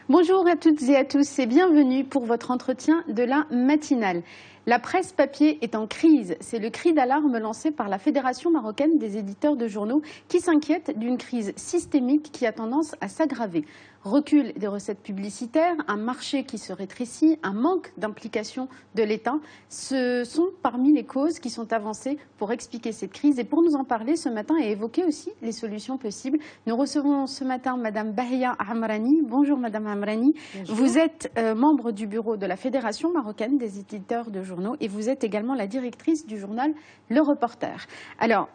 Bonjour à toutes et à tous et bienvenue pour votre entretien de la matinale. La presse papier est en crise. C'est le cri d'alarme lancé par la Fédération marocaine des éditeurs de journaux qui s'inquiète d'une crise systémique qui a tendance à s'aggraver. Recul des recettes publicitaires, un marché qui se rétrécit, un manque d'implication de l'État, ce sont parmi les causes qui sont avancées pour expliquer cette crise. Et pour nous en parler ce matin et évoquer aussi les solutions possibles, nous recevons ce matin Madame Bahia Amrani. Bonjour Madame Amrani. Bonjour. Vous êtes membre du bureau de la Fédération marocaine des éditeurs de journaux et vous êtes également la directrice du journal Le Reporter. Alors,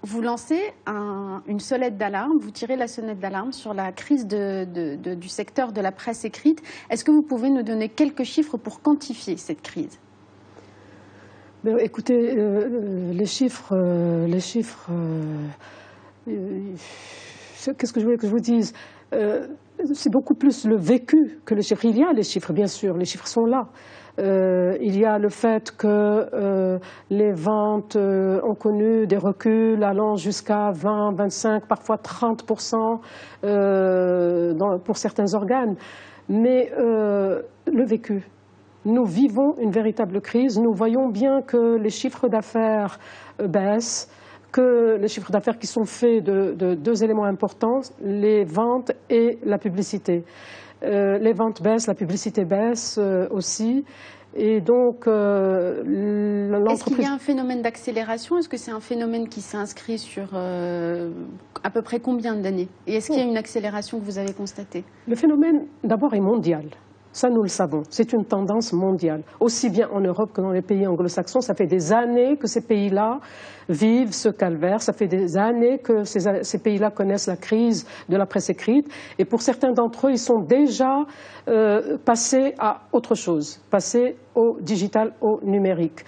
vous lancez une sonnette d'alarme, vous tirez la sonnette d'alarme sur la crise du secteur de la presse écrite. Est-ce que vous pouvez nous donner quelques chiffres pour quantifier cette crise? Écoutez, les chiffres, qu'est-ce que je voulais que je vous dise? C'est beaucoup plus le vécu que les chiffres. Il y a les chiffres, bien sûr, les chiffres sont là. Il y a le fait que les ventes ont connu des reculs allant jusqu'à 20, 25, parfois 30% pour certains organes. Mais le vécu, nous vivons une véritable crise. Nous voyons bien que les chiffres d'affaires baissent, que les chiffres d'affaires qui sont faits de deux éléments importants, les ventes et la publicité. Les ventes baissent, la publicité baisse aussi. Et donc, est-ce qu'il y a un phénomène d'accélération? Est-ce que c'est un phénomène qui s'inscrit sur à peu près combien d'années? Et est-ce qu'il y a une accélération que vous avez constatée? Le phénomène, d'abord, est mondial. Ça, nous le savons. C'est une tendance mondiale. Aussi bien en Europe que dans les pays anglo-saxons, ça fait des années que ces pays-là vivent ce calvaire. Ça fait des années que ces pays-là connaissent la crise de la presse écrite. Et pour certains d'entre eux, ils sont déjà passés à autre chose, passés au digital, au numérique.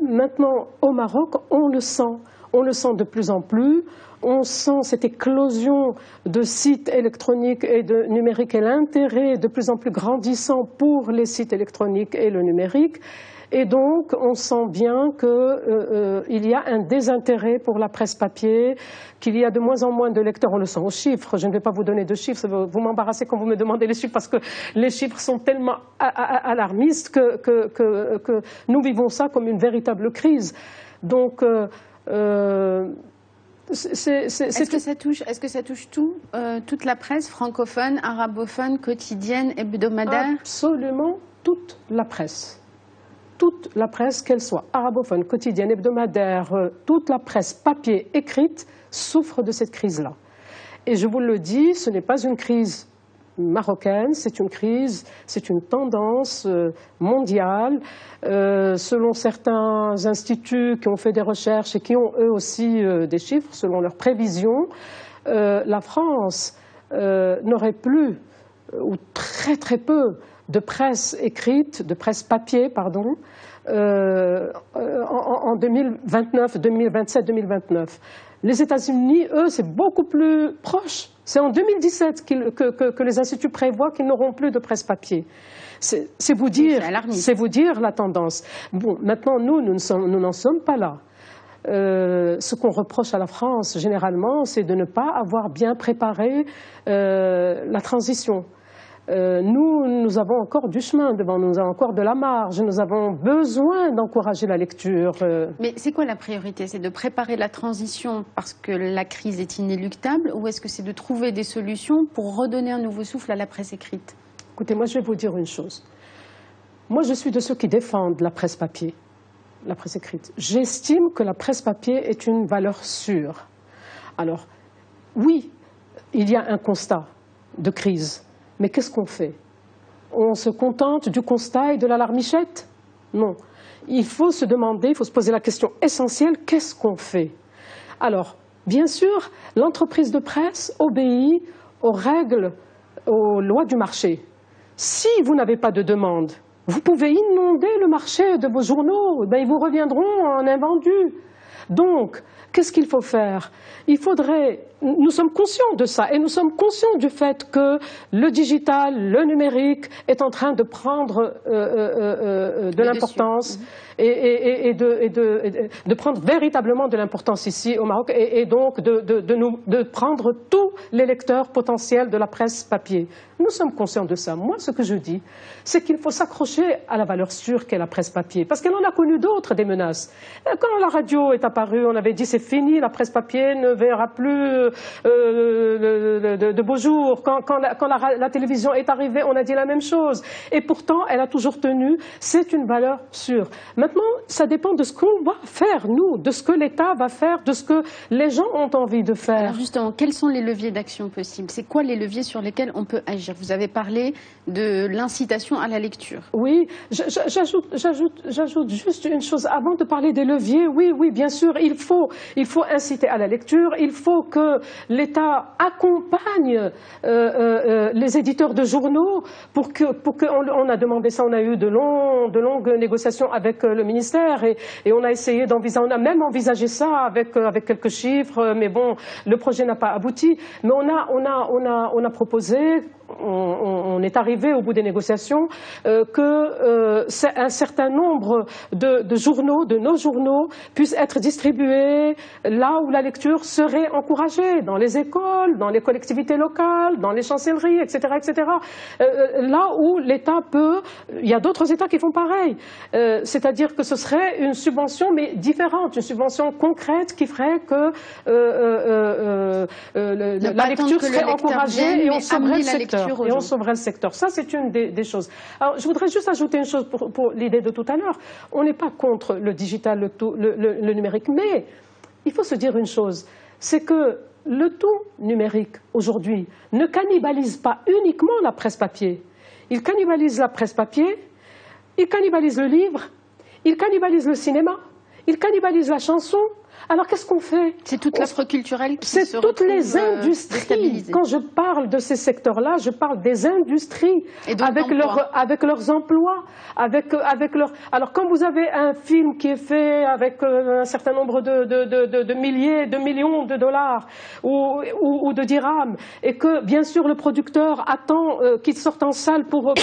Maintenant, au Maroc, on le sent. On le sent de plus en plus. On sent cette éclosion de sites électroniques et de numérique et l'intérêt de plus en plus grandissant pour les sites électroniques et le numérique. Et donc, on sent bien qu'il y a un désintérêt pour la presse papier, qu'il y a de moins en moins de lecteurs. On le sent aux chiffres. Je ne vais pas vous donner de chiffres. Vous m'embarrassez quand vous me demandez les chiffres parce que les chiffres sont tellement alarmistes que nous vivons ça comme une véritable crise. Donc, est-ce que ça touche toute la presse francophone, arabophone, quotidienne, hebdomadaire? Absolument toute la presse. Toute la presse, qu'elle soit arabophone, quotidienne, hebdomadaire, toute la presse papier, écrite, souffre de cette crise-là. Et je vous le dis, ce n'est pas une crise marocaine, c'est une crise, c'est une tendance mondiale. Selon certains instituts qui ont fait des recherches et qui ont eux aussi des chiffres, selon leurs prévisions, la France n'aurait plus, ou très très peu, de presse écrite, de presse papier, pardon, en 2029, 2027, 2029. Les États-Unis, eux, c'est beaucoup plus proche. C'est en 2017 que les instituts prévoient qu'ils n'auront plus de presse papier. C'est vous dire la tendance. Bon, maintenant, nous n'en sommes pas là. Ce qu'on reproche à la France, généralement, c'est de ne pas avoir bien préparé la transition. Nous avons encore du chemin devant nous, nous avons encore de la marge, nous avons besoin d'encourager la lecture. Mais c'est quoi la priorité? C'est de préparer la transition parce que la crise est inéluctable ou est-ce que c'est de trouver des solutions pour redonner un nouveau souffle à la presse écrite? Écoutez, moi je vais vous dire une chose. Moi je suis de ceux qui défendent la presse papier, la presse écrite. J'estime que la presse papier est une valeur sûre. Alors, oui, il y a un constat de crise. Mais qu'est-ce qu'on fait? On se contente du constat et de l'alarmichette? Non. Il faut se demander, il faut se poser la question essentielle, qu'est-ce qu'on fait? Alors, bien sûr, l'entreprise de presse obéit aux règles, aux lois du marché. Si vous n'avez pas de demande, vous pouvez inonder le marché de vos journaux, ils vous reviendront en invendus. Donc, qu'est-ce qu'il faut faire? Nous sommes conscients de ça et nous sommes conscients du fait que le digital, le numérique est en train de prendre de l'importance et de prendre véritablement de l'importance ici au Maroc et donc de prendre tous les lecteurs potentiels de la presse papier. Nous sommes conscients de ça. Moi, ce que je dis, c'est qu'il faut s'accrocher à la valeur sûre qu'est la presse papier, parce qu'elle en a connu d'autres, des menaces. Quand la radio est apparue, on avait dit c'est fini, la presse papier ne verra plus de beaux jours. Quand la télévision est arrivée, on a dit la même chose. Et pourtant, elle a toujours tenu. C'est une valeur sûre. Maintenant, ça dépend de ce qu'on va faire, nous, de ce que l'État va faire, de ce que les gens ont envie de faire. Alors justement, quels sont les leviers d'action possibles? C'est quoi les leviers sur lesquels on peut agir? Vous avez parlé de l'incitation à la lecture. Oui, j'ajoute juste une chose. Avant de parler des leviers, oui, bien sûr, il faut inciter à la lecture, il faut que l'État accompagne les éditeurs de journaux pour on a demandé ça, on a eu de longues négociations avec le ministère et on a essayé d'envisager, on a même envisagé ça avec quelques chiffres, mais bon, le projet n'a pas abouti. Mais on a proposé, on est arrivé au bout des négociations que un certain nombre de journaux, de nos journaux, puissent être distribués là où la lecture serait encouragée, dans les écoles, dans les collectivités locales, dans les chancelleries, etc., etc. Là où l'État peut, il y a d'autres États qui font pareil. C'est-à-dire que ce serait une subvention, mais différente, une subvention concrète qui ferait que la lecture serait encouragée et on sauverait le secteur. Et on sauverait le secteur. Ça, c'est une des choses. Alors, je voudrais juste ajouter une chose pour l'idée de tout à l'heure. On n'est pas contre le digital, le numérique, mais il faut se dire une chose, c'est que le tout numérique, aujourd'hui, ne cannibalise pas uniquement la presse papier. Il cannibalise la presse papier, il cannibalise le livre, il cannibalise le cinéma, il cannibalise la chanson. Alors qu'est-ce qu'on fait? C'est toute l'offre culturelle qui se retrouve toutes les industries. Quand je parle de ces secteurs-là, je parle des industries avec leurs emplois, avec leur. Alors quand vous avez un film qui est fait avec un certain nombre de milliers, de millions de dollars ou de dirhams, et que bien sûr le producteur attend qu'il sorte en salle pour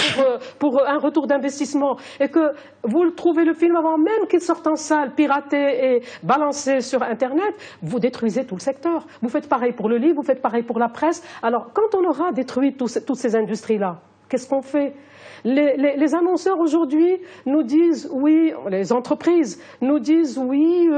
un retour d'investissement, et que vous trouvez le film avant même qu'il sorte en salle, piraté et balancé sur Internet, vous détruisez tout le secteur. Vous faites pareil pour le livre, vous faites pareil pour la presse. Alors, quand on aura détruit toutes ces industries-là, qu'est-ce qu'on fait? Les annonceurs aujourd'hui nous disent oui, les entreprises nous disent oui,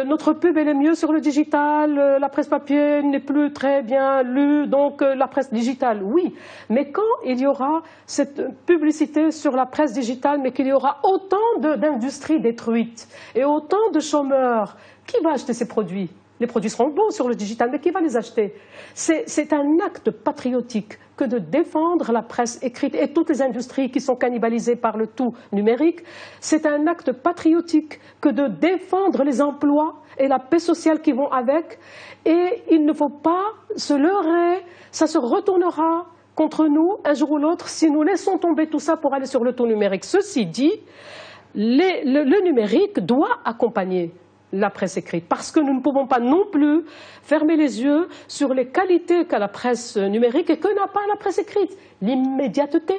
notre pub elle est mieux sur le digital, la presse papier n'est plus très bien lue, donc la presse digitale, oui. Mais quand il y aura cette publicité sur la presse digitale, mais qu'il y aura autant d'industries détruites et autant de chômeurs, qui va acheter ces produits? Les produits seront beaux sur le digital, mais qui va les acheter? C'est un acte patriotique que de défendre la presse écrite et toutes les industries qui sont cannibalisées par le tout numérique. C'est un acte patriotique que de défendre les emplois et la paix sociale qui vont avec. Et il ne faut pas se leurrer, ça se retournera contre nous un jour ou l'autre si nous laissons tomber tout ça pour aller sur le tout numérique. Ceci dit, le numérique doit accompagner la presse écrite, parce que nous ne pouvons pas non plus fermer les yeux sur les qualités qu'a la presse numérique et que n'a pas la presse écrite. L'immédiateté.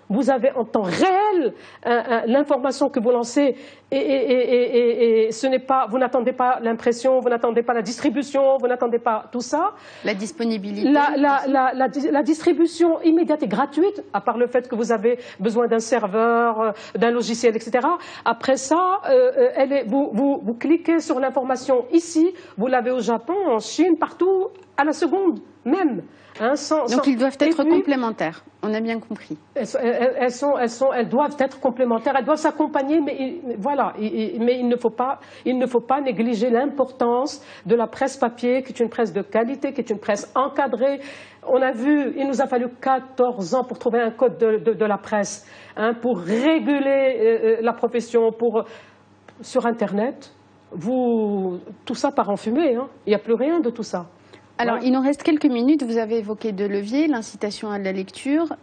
Vous avez en temps réel l'information que vous lancez et ce n'est pas, vous n'attendez pas l'impression, vous n'attendez pas la distribution, vous n'attendez pas tout ça. La disponibilité. La distribution immédiate et gratuite, à part le fait que vous avez besoin d'un serveur, d'un logiciel, etc. Après ça, vous cliquez sur l'information ici, vous l'avez au Japon, en Chine, partout, à la seconde même. Hein, donc ils doivent être complémentaires, on a bien compris. Elles doivent être complémentaires, elles doivent s'accompagner, mais voilà. Mais il ne faut pas négliger l'importance de la presse papier, qui est une presse de qualité, qui est une presse encadrée. On a vu, il nous a fallu 14 ans pour trouver un code de la presse, hein, pour réguler la profession, sur Internet. Tout ça part en fumée, hein. Il n'y a plus rien de tout ça. Alors, il nous reste quelques minutes. Vous avez évoqué deux leviers, l'incitation à la lecture,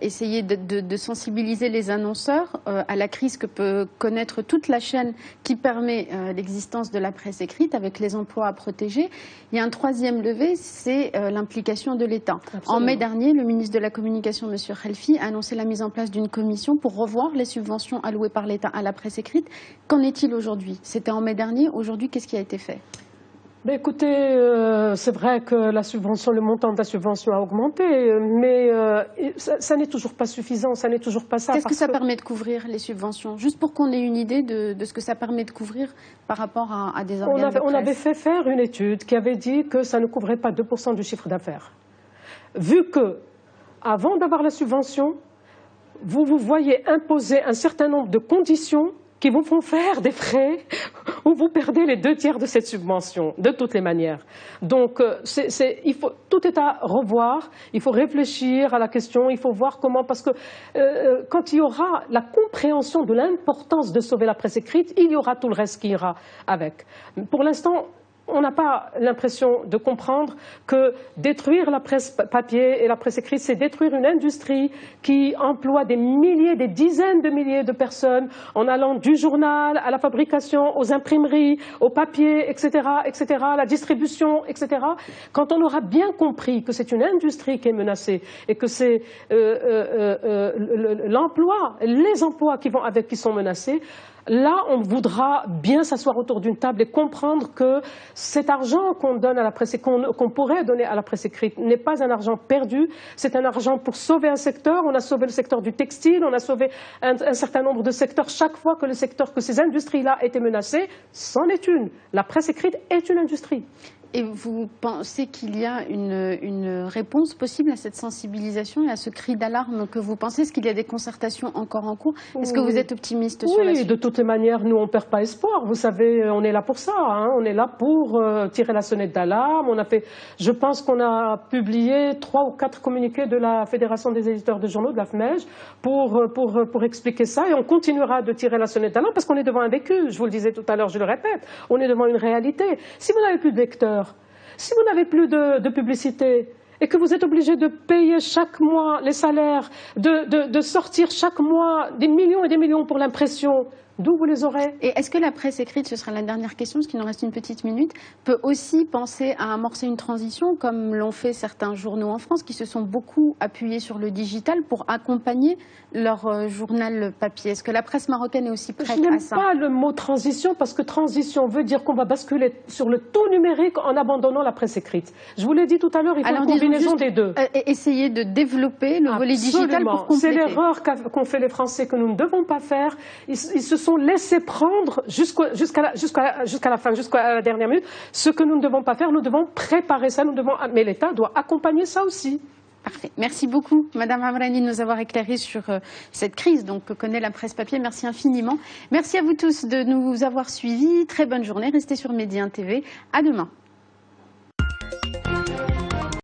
essayer de sensibiliser les annonceurs à la crise que peut connaître toute la chaîne qui permet l'existence de la presse écrite avec les emplois à protéger. Il y a un troisième levier, c'est l'implication de l'État. En mai dernier, le ministre de la Communication, M. Khelfi, a annoncé la mise en place d'une commission pour revoir les subventions allouées par l'État à la presse écrite. Qu'en est-il aujourd'hui? C'était en mai dernier. Aujourd'hui, qu'est-ce qui a été fait? Mais écoutez, c'est vrai que le montant de la subvention a augmenté, mais ça n'est toujours pas suffisant, ça n'est toujours pas ça. Qu'est-ce que ça permet de couvrir, les subventions? Juste pour qu'on ait une idée de ce que ça permet de couvrir par rapport à des organes de presse. On avait fait faire une étude qui avait dit que ça ne couvrait pas 2% du chiffre d'affaires. Vu que, avant d'avoir la subvention, vous voyez imposer un certain nombre de conditions qui vous font faire des frais où vous perdez les 2/3 de cette subvention, de toutes les manières. Donc, tout est à revoir, il faut réfléchir à la question, il faut voir comment, parce que quand il y aura la compréhension de l'importance de sauver la presse écrite, il y aura tout le reste qui ira avec. Pour l'instant, on n'a pas l'impression de comprendre que détruire la presse papier et la presse écrite, c'est détruire une industrie qui emploie des milliers, des dizaines de milliers de personnes en allant du journal à la fabrication, aux imprimeries, au papier, etc., la distribution, etc. Quand on aura bien compris que c'est une industrie qui est menacée et que c'est l'emploi, les emplois qui vont avec qui sont menacés, là, on voudra bien s'asseoir autour d'une table et comprendre que cet argent qu'on donne à la presse, qu'on pourrait donner à la presse écrite, n'est pas un argent perdu, c'est un argent pour sauver un secteur. On a sauvé le secteur du textile, on a sauvé un certain nombre de secteurs chaque fois que ces industries-là étaient menacées. C'en est une. La presse écrite est une industrie. Et vous pensez qu'il y a une réponse possible à cette sensibilisation et à ce cri d'alarme que vous pensez? Est-ce qu'il y a des concertations encore en cours? Est-ce que vous êtes optimiste sur la suite? Oui, de toutes les manières, nous, on ne perd pas espoir. Vous savez, on est là pour ça. Hein. On est là pour tirer la sonnette d'alarme. Je pense qu'on a publié 3 ou 4 communiqués de la Fédération des éditeurs de journaux, de la FMEJ, pour expliquer ça. Et on continuera de tirer la sonnette d'alarme parce qu'on est devant un vécu. Je vous le disais tout à l'heure, je le répète. On est devant une réalité. Si vous n'avez plus de lecteurs, si vous n'avez plus de publicité et que vous êtes obligé de payer chaque mois les salaires, de sortir chaque mois des millions et des millions pour l'impression, d'où vous les aurez? Et est-ce que la presse écrite, ce sera la dernière question, parce qu'il nous reste une petite minute, peut aussi penser à amorcer une transition, comme l'ont fait certains journaux en France, qui se sont beaucoup appuyés sur le digital pour accompagner leur journal papier? Est-ce que la presse marocaine est aussi prête à ça? Je n'aime pas le mot transition, parce que transition veut dire qu'on va basculer sur le tout numérique en abandonnant la presse écrite. Je vous l'ai dit tout à l'heure, il faut une combinaison des deux. Essayer de développer le volet digital pour compléter. C'est l'erreur qu'ont fait les Français que nous ne devons pas faire. Ils se sont laissés prendre jusqu'à la fin, jusqu'à la dernière minute. Ce que nous ne devons pas faire, nous devons préparer ça, mais l'État doit accompagner ça aussi. Parfait. Merci beaucoup, Madame Amrani, de nous avoir éclairé sur cette crise que connaît la presse papier. Merci infiniment. Merci à vous tous de nous avoir suivis. Très bonne journée. Restez sur Média TV. À demain.